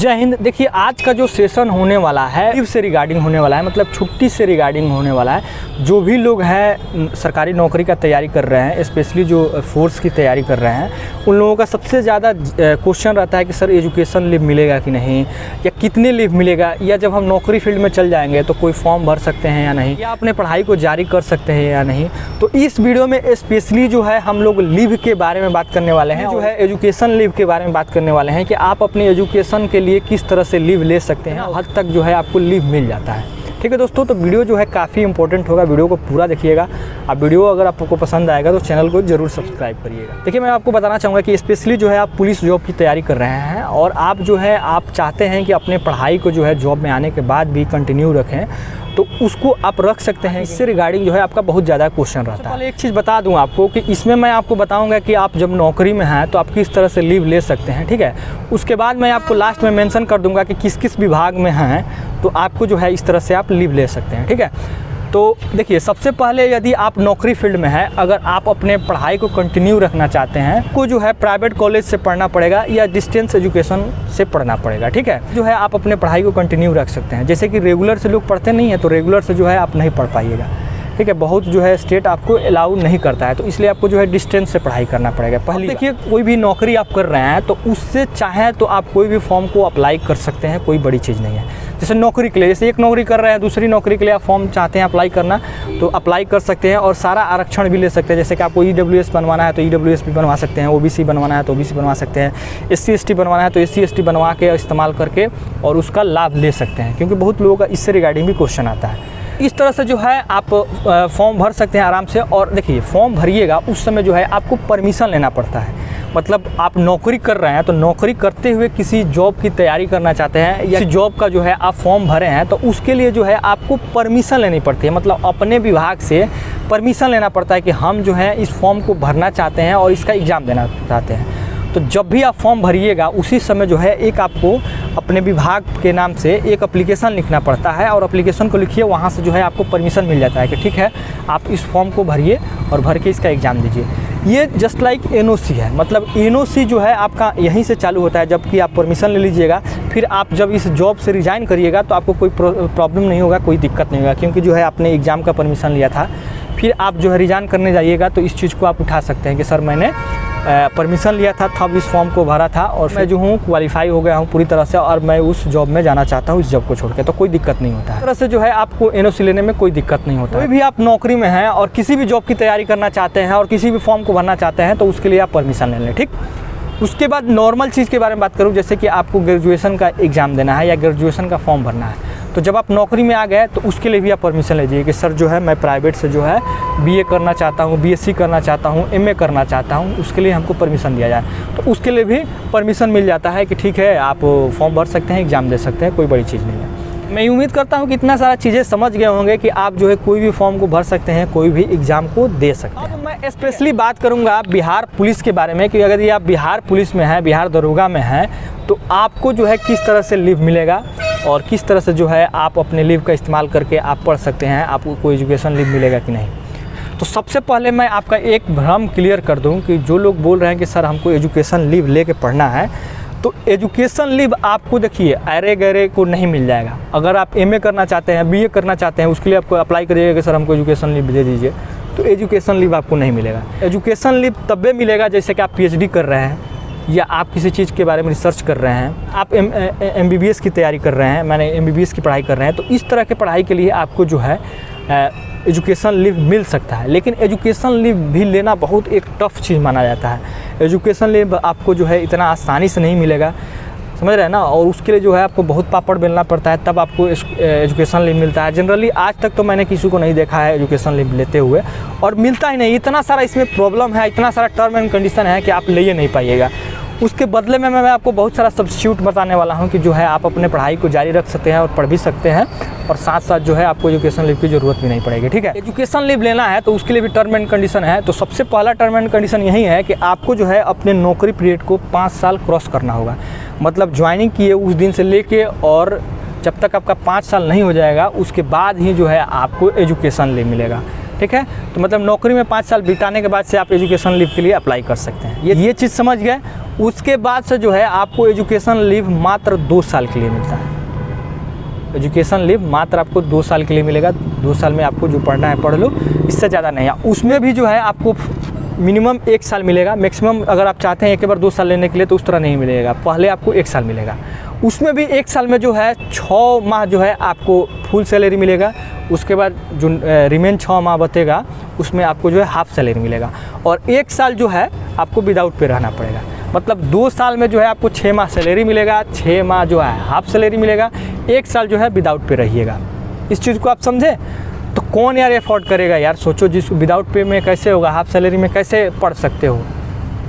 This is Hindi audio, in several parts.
जय हिंद। देखिए आज का जो सेशन होने वाला है लीव से रिगार्डिंग होने वाला है, मतलब छुट्टी से रिगार्डिंग होने वाला है। जो भी लोग हैं सरकारी नौकरी का तैयारी कर रहे हैं, स्पेशली जो फोर्स की तैयारी कर रहे हैं, उन लोगों का सबसे ज़्यादा क्वेश्चन रहता है कि सर एजुकेशन लीव मिलेगा कि नहीं, या कितने लीव मिलेगा, या जब हम नौकरी फील्ड में चल जाएंगे तो कोई फॉर्म भर सकते हैं या नहीं, या अपने पढ़ाई को जारी कर सकते हैं या नहीं। तो इस वीडियो में स्पेशली जो है हम लोग लीव के बारे में बात करने वाले हैं, जो है एजुकेशन लीव के बारे में बात करने वाले हैं कि आप अपनी एजुकेशन के लिए किस तरह से लीव ले सकते हैं, हद तक जो है आपको लीव मिल जाता है। ठीक है दोस्तों, तो वीडियो जो है काफ़ी इंपॉर्टेंट होगा, वीडियो को पूरा देखिएगा। आप वीडियो अगर आपको पसंद आएगा तो चैनल को जरूर सब्सक्राइब करिएगा। देखिए मैं आपको बताना चाहूँगा कि स्पेशली जो है आप पुलिस जॉब की तैयारी कर रहे हैं और आप जो है आप चाहते हैं कि अपने पढ़ाई को जो है जॉब में आने के बाद भी कंटिन्यू रखें, तो उसको आप रख सकते हैं। इससे रिगार्डिंग जो है आपका बहुत ज़्यादा क्वेश्चन रहता है। एक चीज़ बता दूं आपको कि इसमें मैं आपको बताऊंगा कि आप जब नौकरी में हैं तो आप किस तरह से लीव ले सकते हैं, ठीक है। उसके बाद मैं आपको लास्ट में मेंशन कर दूंगा कि किस किस विभाग में हैं तो आपको जो है इस तरह से आप लीव ले सकते हैं, ठीक है। तो देखिए सबसे पहले यदि आप नौकरी फील्ड में हैं, अगर आप अपने पढ़ाई को कंटिन्यू रखना चाहते हैं, को जो है प्राइवेट कॉलेज से पढ़ना पड़ेगा या डिस्टेंस एजुकेशन से पढ़ना पड़ेगा, ठीक है। जो है आप अपने पढ़ाई को कंटिन्यू रख सकते हैं। जैसे कि रेगुलर से लोग पढ़ते नहीं हैं तो रेगुलर से जो है आप नहीं पढ़ पाइएगा, ठीक है। बहुत जो है स्टेट आपको अलाउ नहीं करता है, तो इसलिए आपको जो है डिस्टेंस से पढ़ाई करना पड़ेगा। पहले देखिए कोई भी नौकरी आप कर रहे हैं तो उससे चाहे तो आप कोई भी फॉर्म को अप्लाई कर सकते हैं, कोई बड़ी चीज़ नहीं है। जैसे नौकरी के लिए, जैसे एक नौकरी कर रहे हैं दूसरी नौकरी के लिए आप फॉर्म चाहते हैं अप्लाई करना तो अप्लाई कर सकते हैं और सारा आरक्षण भी ले सकते हैं। जैसे कि आपको EWS बनवाना है तो EWS भी बनवा सकते हैं, OBC बनवाना है तो OBC बनवा सकते हैं, SC ST बनवाना है तो SC ST बनवा के इस्तेमाल करके और उसका लाभ ले सकते हैं, क्योंकि बहुत लोगों का इससे रिगार्डिंग भी क्वेश्चन आता है। इस तरह से जो है आप फॉर्म भर सकते हैं आराम से। और देखिए फॉर्म भरिएगा उस समय जो है आपको परमिशन लेना पड़ता है। मतलब आप नौकरी कर रहे हैं तो नौकरी करते हुए किसी जॉब की तैयारी करना चाहते हैं या जॉब का जो है आप फॉर्म भरे हैं तो उसके लिए जो है आपको परमिशन लेनी पड़ती है। मतलब अपने विभाग से परमिशन लेना पड़ता है कि हम जो है इस फॉर्म को भरना चाहते हैं और इसका एग्ज़ाम देना चाहते हैं। तो जब भी आप फॉर्म भरिएगा उसी समय जो है एक आपको अपने विभाग के नाम से एक एप्लीकेशन लिखना पड़ता है और एप्लीकेशन को लिखिए, वहाँ से जो है आपको परमिशन मिल जाता है कि ठीक है आप इस फॉर्म को भरिए और भर के इसका एग्ज़ाम दीजिए। ये जस्ट लाइक NOC है। मतलब NOC जो है आपका यहीं से चालू होता है, जबकि आप परमिशन ले लीजिएगा फिर आप जब इस जॉब से रिज़ाइन करिएगा तो आपको कोई प्रॉब्लम नहीं होगा, कोई दिक्कत नहीं होगा, क्योंकि जो है आपने एग्ज़ाम का परमिशन लिया था। फिर आप जो है रिज़ाइन करने जाइएगा तो इस चीज़ को आप उठा सकते हैं कि सर मैंने परमिशन लिया था तब इस फॉर्म को भरा था और मैं जो हूँ क्वालिफाई हो गया हूँ पूरी तरह से और मैं उस जॉब में जाना चाहता हूँ इस जॉब को छोड़ के, तो कोई दिक्कत नहीं होता है। इस तरह से जो है आपको NOC लेने में कोई दिक्कत नहीं होता है। कोई भी आप नौकरी में हैं और किसी भी जॉब की तैयारी करना चाहते हैं और किसी भी फॉर्म को भरना चाहते हैं तो उसके लिए आप परमिशन ले लें, ठीक। उसके बाद नॉर्मल चीज़ के बारे में बात करूँ, जैसे कि आपको ग्रेजुएशन का एग्ज़ाम देना है या ग्रेजुएशन का फॉर्म भरना है, तो जब आप नौकरी में आ गए तो उसके लिए भी आप परमिशन लीजिए कि सर जो है मैं प्राइवेट से जो है BA करना चाहता हूँ, BSc करना चाहता हूँ, MA करना चाहता हूँ, उसके लिए हमको परमिशन दिया जाए। तो उसके लिए भी परमिशन मिल जाता है कि ठीक है आप फॉर्म भर सकते हैं, एग्ज़ाम दे सकते हैं, कोई बड़ी चीज़ नहीं है। मैं उम्मीद करता हूँ कि इतना सारा चीज़ें समझ गए होंगे कि आप जो है कोई भी फॉर्म को भर सकते हैं, कोई भी एग्ज़ाम को दे सकते हैं। अब मैं स्पेशली बात करूँगा बिहार पुलिस के बारे में कि अगर ये आप बिहार पुलिस में हैं, बिहार दरोगा में हैं, तो आपको जो है किस तरह से लीव मिलेगा और किस तरह से जो है आप अपने लीव का इस्तेमाल करके आप पढ़ सकते हैं, आपको कोई एजुकेशन लीव मिलेगा कि नहीं। तो सबसे पहले मैं आपका एक भ्रम क्लियर कर दूं कि जो लोग बोल रहे हैं कि सर हमको एजुकेशन लीव लेके पढ़ना है, तो एजुकेशन लीव आपको देखिए अरे गरे को नहीं मिल जाएगा। अगर आप MA करना चाहते हैं, BA करना चाहते हैं, उसके लिए आपको अप्लाई करिएगा कि सर हमको एजुकेशन लीव दे दीजिए, तो एजुकेशन लीव आपको नहीं मिलेगा। एजुकेशन लीव तब मिलेगा जैसे कि आप PhD कर रहे हैं या आप किसी चीज़ के बारे में रिसर्च कर रहे हैं, आप MBBS की तैयारी कर रहे हैं, मैंने MBBS की पढ़ाई कर रहे हैं, तो इस तरह के पढ़ाई के लिए आपको जो है एजुकेशन लीव मिल सकता है। लेकिन एजुकेशन लीव भी लेना बहुत एक टफ़ चीज़ माना जाता है। एजुकेशन लीव आपको जो है इतना आसानी से नहीं मिलेगा, समझ रहे हैं ना, और उसके लिए जो है आपको बहुत पापड़ बेलना पड़ता है तब आपको एजुकेशन लीव मिलता है। जनरली आज तक तो मैंने किसी को नहीं देखा है एजुकेशन लीव लेते हुए, और मिलता ही नहीं। इतना सारा इसमें प्रॉब्लम है, इतना सारा टर्म एंड कंडीशन है कि आप ले नहीं पाइएगा। उसके बदले में मैं आपको बहुत सारा सब्स्टिट्यूट बताने वाला हूं कि जो है आप अपने पढ़ाई को जारी रख सकते हैं और पढ़ भी सकते हैं, और साथ साथ जो है आपको एजुकेशन लीव की ज़रूरत भी नहीं पड़ेगी, ठीक है। एजुकेशन लीव लेना है तो उसके लिए भी टर्म एंड कंडीशन है। तो सबसे पहला टर्म एंड कंडीशन यही है कि आपको जो है अपने नौकरी पीरियड को 5 साल क्रॉस करना होगा। मतलब ज्वाइनिंग किए उस दिन से लेके और जब तक आपका 5 साल नहीं हो जाएगा उसके बाद ही जो है आपको एजुकेशन लीव मिलेगा। ठीक है। तो मतलब नौकरी में 5 साल बिताने के बाद से आप एजुकेशन लीव के लिए अप्लाई कर सकते हैं। ये चीज़ समझ गए। उसके बाद से जो है आपको एजुकेशन लीव मात्र 2 साल के लिए मिलता है। एजुकेशन लीव मात्र आपको 2 साल के लिए मिलेगा। 2 साल में आपको जो पढ़ना है पढ़ लो, इससे ज़्यादा नहीं है। उसमें भी जो है आपको मिनिमम 1 साल मिलेगा, मैक्सिमम अगर आप चाहते हैं एक बार 2 साल लेने के लिए तो उस तरह नहीं मिलेगा, पहले आपको 1 साल मिलेगा। उसमें भी 1 साल में जो है 6 माह जो है आपको फुल सैलरी मिलेगा। उसके बाद जो रिमेन 6 माह बचेगा उसमें आपको जो है हाफ सैलरी मिलेगा। और 1 साल जो है आपको विदाउट पे रहना पड़ेगा। मतलब 2 साल में जो है आपको 6 माह सैलरी मिलेगा, 6 माह जो है हाफ सैलरी मिलेगा, 1 साल जो है विदाउट पे रहिएगा। इस चीज़ को आप समझे? तो कौन यार अफोर्ड करेगा यार? सोचो, जिस विदाउट पे में कैसे होगा, हाफ सैलरी में कैसे पढ़ सकते हो?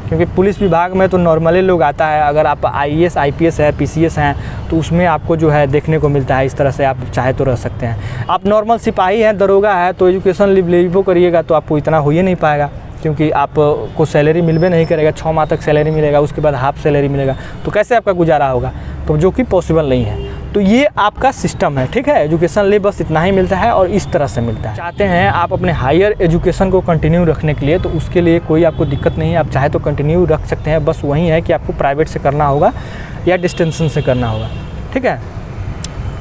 क्योंकि पुलिस विभाग में तो नॉर्मली लोग आता है। अगर आप IAS IPS है, PCS हैं तो उसमें आपको जो है देखने को मिलता है। इस तरह से आप चाहे तो रह सकते हैं। आप नॉर्मल सिपाही हैं, दरोगा है, तो एजुकेशन लीव लेवो करिएगा तो आपको इतना हो ही नहीं पाएगा, क्योंकि आपको सैलरी मिलबे नहीं करेगा। 6 माह तक सैलरी मिलेगा, उसके बाद हाफ सैलरी मिलेगा, तो कैसे आपका गुजारा होगा? तो जो कि पॉसिबल नहीं है। तो ये आपका सिस्टम है, ठीक है। एजुकेशन लीव बस इतना ही मिलता है और इस तरह से मिलता है। चाहते हैं आप अपने हायर एजुकेशन को कंटिन्यू रखने के लिए, तो उसके लिए कोई आपको दिक्कत नहीं है, आप चाहे तो कंटिन्यू रख सकते हैं। बस वही है कि आपको प्राइवेट से करना होगा या डिस्टेंशन से करना होगा, ठीक है।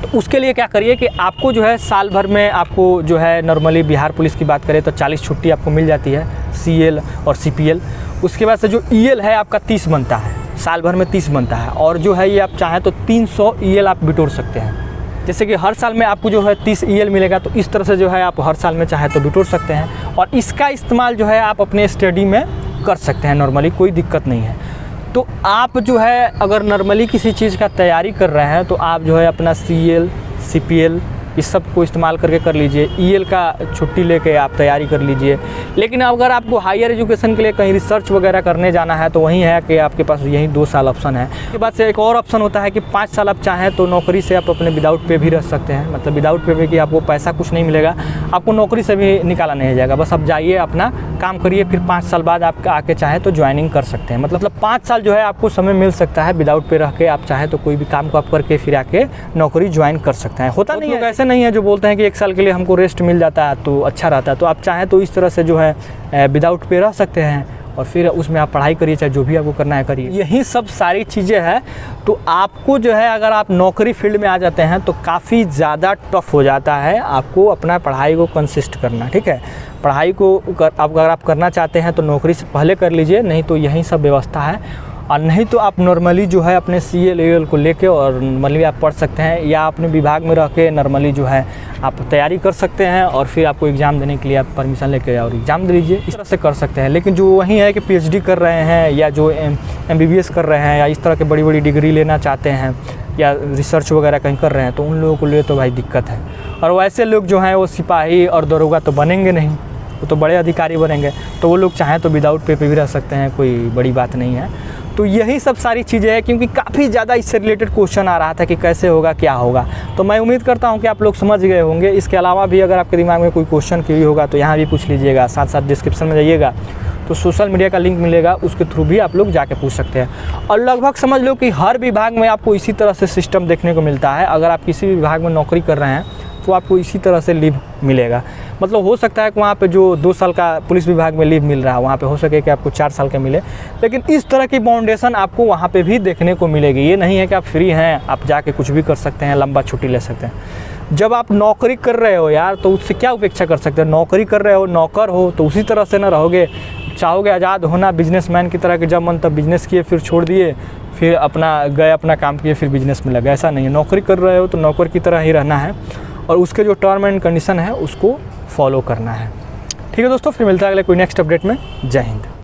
तो उसके लिए क्या करिए कि आपको जो है साल भर में आपको जो है नॉर्मली बिहार पुलिस की बात करें तो 40 छुट्टी आपको मिल जाती है, CL और CPL। उसके बाद से जो EL है आपका 30 बनता है, साल भर में 30 बनता है। और जो है ये आप चाहें तो 300 EL आप बिटोर सकते हैं। जैसे कि हर साल में आपको जो है 30 EL मिलेगा, तो इस तरह से जो है आप हर साल में चाहे तो बिटोर सकते हैं। और इसका इस्तेमाल जो है आप अपने स्टडी में कर सकते हैं, नॉर्मली कोई दिक्कत नहीं है। तो आप जो है अगर नॉर्मली किसी चीज़ का तैयारी कर रहे हैं तो आप जो है अपना CL CPL इस सब को इस्तेमाल करके कर लीजिए। EL का छुट्टी लेके आप तैयारी कर लीजिए। लेकिन अगर आपको हायर एजुकेशन के लिए कहीं रिसर्च वगैरह करने जाना है तो वहीं है कि आपके पास यही 2 साल ऑप्शन है। उसके बाद से एक और ऑप्शन होता है कि 5 साल आप चाहें तो नौकरी से आप अपने विदाउट पे भी रह सकते हैं। मतलब विदाउट पे भी कि आपको पैसा कुछ नहीं मिलेगा, आपको नौकरी से भी निकाला नहीं जाएगा। बस आप जाइए अपना काम करिए, फिर 5 साल बाद आप आके चाहे तो ज्वाइनिंग कर सकते हैं। मतलब 5 साल जो है आपको समय मिल सकता है विदाउट पे रह के। आप चाहे तो कोई भी काम को आप करके फिर आके नौकरी ज्वाइन कर सकते हैं। होता नहीं है, ऐसे नहीं है जो बोलते हैं कि 1 साल के लिए हमको रेस्ट मिल जाता है तो अच्छा रहता है। तो आप चाहें तो इस तरह से जो है विदाउट पे रह सकते हैं और फिर उसमें आप पढ़ाई करिए, चाहे जो भी आपको करना है करिए। यही सब सारी चीज़ें हैं। तो आपको जो है अगर आप नौकरी फील्ड में आ जाते हैं तो काफ़ी ज़्यादा टफ हो जाता है आपको अपना पढ़ाई को कंसिस्ट करना, ठीक है। पढ़ाई को अगर आप करना चाहते हैं तो नौकरी से पहले कर लीजिए, नहीं तो यही सब व्यवस्था है। और नहीं तो आप नॉर्मली जो है अपने CL AL को लेके और नॉर्मली आप पढ़ सकते हैं, या अपने विभाग में रह के नॉर्मली जो है आप तैयारी कर सकते हैं और फिर आपको एग्ज़ाम देने के लिए आप परमिशन लेके और एग्ज़ाम दे लीजिए। इस तरह से कर सकते हैं। लेकिन जो वही है कि PhD कर रहे हैं या जो MBBS कर रहे हैं या इस तरह के बड़ी बड़ी डिग्री लेना चाहते हैं या रिसर्च वगैरह कहीं कर रहे हैं तो उन लोगों को लिए तो भाई दिक्कत है। और वैसे लोग जो हैं वो सिपाही और दरोगा तो बनेंगे नहीं, वो तो बड़े अधिकारी बनेंगे। तो वो लोग चाहें तो विदाउट पे भी रह सकते हैं, कोई बड़ी बात नहीं है। तो यही सब सारी चीज़ें हैं, क्योंकि काफ़ी ज़्यादा इससे रिलेटेड क्वेश्चन आ रहा था कि कैसे होगा, क्या होगा। तो मैं उम्मीद करता हूं कि आप लोग समझ गए होंगे। इसके अलावा भी अगर आपके दिमाग में कोई क्वेश्चन क्यों होगा तो यहाँ भी पूछ लीजिएगा। साथ साथ डिस्क्रिप्शन में जाइएगा तो सोशल मीडिया का लिंक मिलेगा, उसके थ्रू भी आप लोग जाके पूछ सकते हैं। और लगभग समझ लो कि हर विभाग में आपको इसी तरह से सिस्टम देखने को मिलता है। अगर आप किसी भी विभाग में नौकरी कर रहे हैं तो आपको इसी तरह से लीव मिलेगा। मतलब हो सकता है कि वहाँ पे जो 2 साल का पुलिस विभाग में लीव मिल रहा है वहाँ पे हो सके कि आपको 4 साल का मिले, लेकिन इस तरह की बाउंडेशन आपको वहाँ पे भी देखने को मिलेगी। ये नहीं है कि आप फ्री हैं, आप जाके कुछ भी कर सकते हैं, लंबा छुट्टी ले सकते हैं। जब आप नौकरी कर रहे हो यार तो उससे क्या उपेक्षा कर सकते हैं? नौकरी कर रहे हो, नौकर हो, तो उसी तरह से ना रहोगे। चाहोगे आज़ाद होना बिजनेसमैन की तरह कि जब मन तब बिजनेस किए, फिर छोड़ दिए, फिर अपना गए अपना काम किए, फिर बिजनेस में लगे। ऐसा नहीं है। नौकरी कर रहे हो तो नौकर की तरह ही रहना है और उसके जो टर्म एंड कंडीशन है उसको फॉलो करना है। ठीक है दोस्तों, फिर मिलता है अगले कोई नेक्स्ट अपडेट में। जय हिंद।